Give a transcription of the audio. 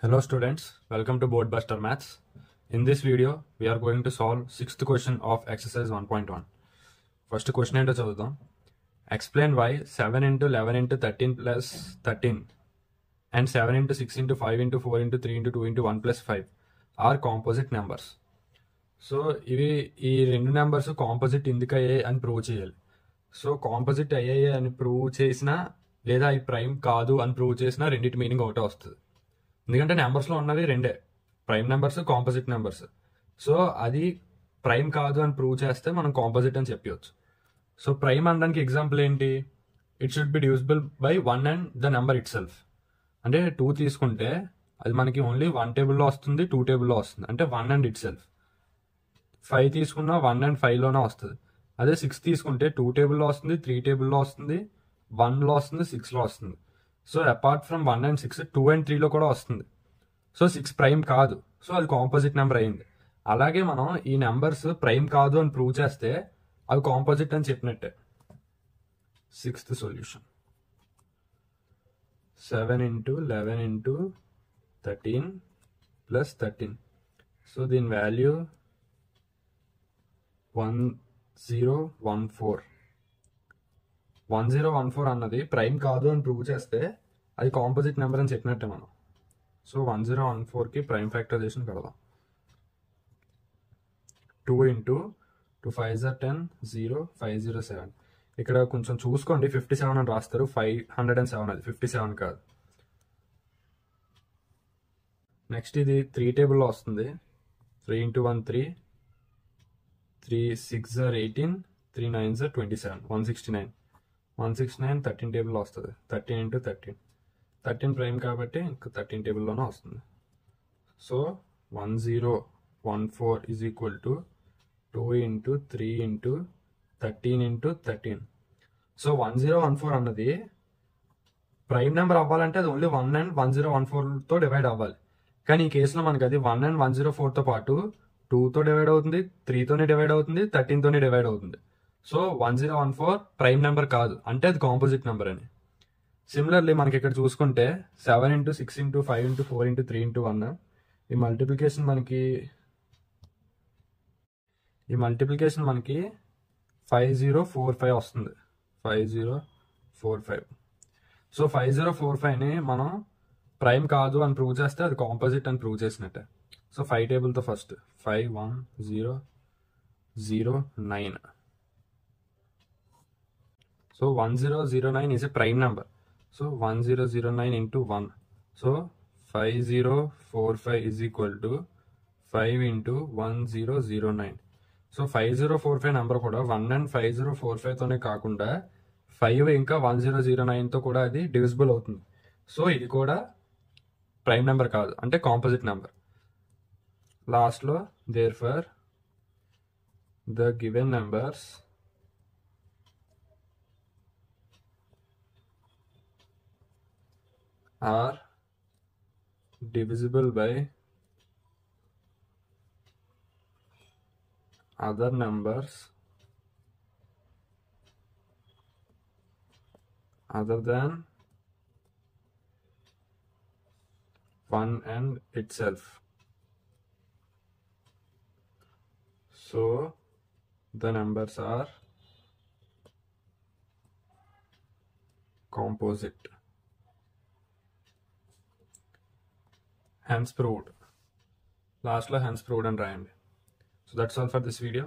Hello students, welcome to Boardbuster Maths. In this video, we are going to solve 6th question of exercise 1.1. First question ఏంటో చదువుదాం. Explain why 7 into 11 into 13 plus 13 and 7 into 6 into 5 into 4 into 3 into 2 into 1 plus 5 are composite numbers. So ఈ రెండు numbers composite ఎందుకు అయ్యాయి అని prove చేయాలి. So composite అయ్యాయి అని ప్రూవ్ చేసినా లేదా ఈ ప్రైమ్ కాదు అని ప్రూవ్ చేసినా రెండింటి మీనింగ్ ఒకటే వస్తుంది. ఎందుకంటే నెంబర్స్లో ఉన్నవి రెండే, prime numbers, composite numbers. So అది ప్రైమ్ కాదు అని ప్రూవ్ చేస్తే మనం కాంపోజిట్ అని చెప్పవచ్చు. సో ప్రైమ్ అనడానికి ఎగ్జాంపుల్ ఏంటి? It should be divisible by 1 and the number it self. అంటే 2 తీసుకుంటే అది మనకి ఓన్లీ 1 టేబుల్లో వస్తుంది, 2 టేబుల్లో వస్తుంది, అంటే 1 అండ్ ఇట్ సెల్ఫ్. 5 తీసుకున్నా 1 అండ్ 5లోనే వస్తుంది. అదే 6 తీసుకుంటే 2 టేబుల్లో వస్తుంది, 3 టేబుల్లో వస్తుంది, 1లో వస్తుంది, 6లో వస్తుంది. So apart from 1 and 6 2 and 3లో కూడా వస్తుంది. సో 6 ప్రైమ్ కాదు, సో అది కాంపోజిట్ నెంబర్ అయింది. అలాగే మనం ఈ నెంబర్స్ ప్రైమ్ కాదు అని ప్రూవ్ చేస్తే అవి కాంపోజిట్ అని చెప్పినట్టే. 6th solution 7 into 11 into 13 plus 13. So దీని వాల్యూ 1014. 1014 అన్నది ప్రైమ్ కాదు అని ప్రూవ్ చేస్తే అది కాంపోజిట్ నెంబర్ అని చెప్పినట్టే మనం. సో 1014కి ప్రైమ్ ఫ్యాక్టరైజేషన్ కడదాం. 2 into 2 5s are 10, 0, 507. ఇక్కడ కొంచెం చూసుకోండి, 57 అని రాస్తారు, 507 అది 57 కాదు. నెక్స్ట్ ఇది 3 టేబుల్లో వస్తుంది. 3 into 1 3, 3 6s are 18, 3 9s are 27, 169. 169 13 టేబుల్లో వస్తుంది. 13 into 13, 13 ప్రైమ్ కాబట్టి ఇంకా 13 టేబుల్లోనే వస్తుంది. So 1014 is equal to 2 into 3 into 13 into 13. So 1014 అన్నది ప్రైమ్ నెంబర్ అవ్వాలంటే అది ఓన్లీ 1 అండ్ 1014తో డివైడ్ అవ్వాలి. కానీ ఈ కేసులో మనకి అది 1 అండ్ 104తో పాటు 2తో డివైడ్ అవుతుంది, 3తోనే డివైడ్ అవుతుంది, 13తోనే డివైడ్ అవుతుంది. సో 1014 ప్రైమ్ నెంబర్ కాదు, అంటే అది కాంపోజిట్ నెంబర్ అని. సిమిలర్లీ మనకి ఇక్కడ చూసుకుంటే 7 into 6 into 5 into 4 into 3 into 1, ఈ మల్టిప్లికేషన్ మనకి 5045 వస్తుంది. 5045. సో 5045ని మనం ప్రైమ్ కాదు అని ప్రూవ్ చేస్తే అది కాంపోజిట్ అని ప్రూవ్ చేసినట్టే. సో 5 టేబుల్తో first 51009. So 1009 is a prime number. So 1009 into 1. So 5045 is equal to 5 into 1009. So 5045 number కూడా 1 అండ్ 5045తోనే కాకుండా 5 ఇంకా 1009తో కూడా అది డివిజిబుల్ అవుతుంది. సో ఇది కూడా ప్రైమ్ నెంబర్ కాదు, అంటే కాంపోజిట్ నెంబర్. లాస్ట్లో therefore the given numbers are divisible by other numbers other than 1 and itself. So the numbers are composite. Hence proved. Lastly, hence proved and రాయండి. So that's all for this video.